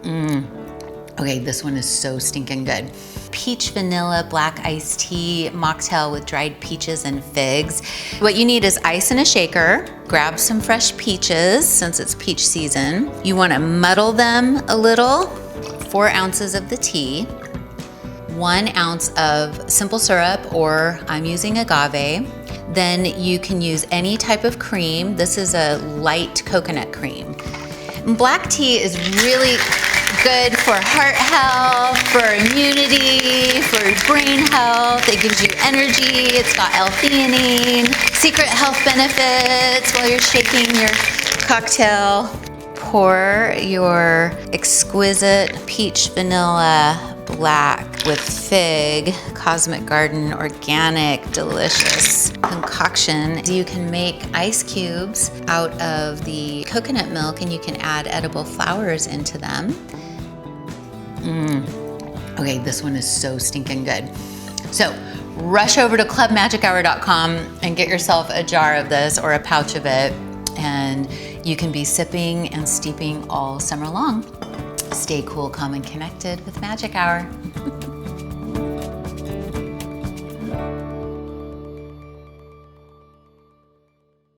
Okay, this one is so stinking good. Peach vanilla black iced tea mocktail with dried peaches and figs. What you need is ice in a shaker. Grab some fresh peaches since it's peach season. You want to muddle them a little. 4 ounces of the tea. 1 ounce of simple syrup, or I'm using agave. Then you can use any type of cream. This is a light coconut cream. Black tea is really good for heart health, for immunity, for brain health. It gives you energy. It's got L-theanine, secret health benefits while you're shaking your cocktail. Pour your exquisite peach vanilla black with fig, Cosmic Garden, organic, delicious concoction. You can make ice cubes out of the coconut milk, and you can add edible flowers into them. Okay, this one is so stinking good. So rush over to clubmagichour.com and get yourself a jar of this or a pouch of it, and you can be sipping and steeping all summer long. Stay cool, calm, and connected with Magic Hour.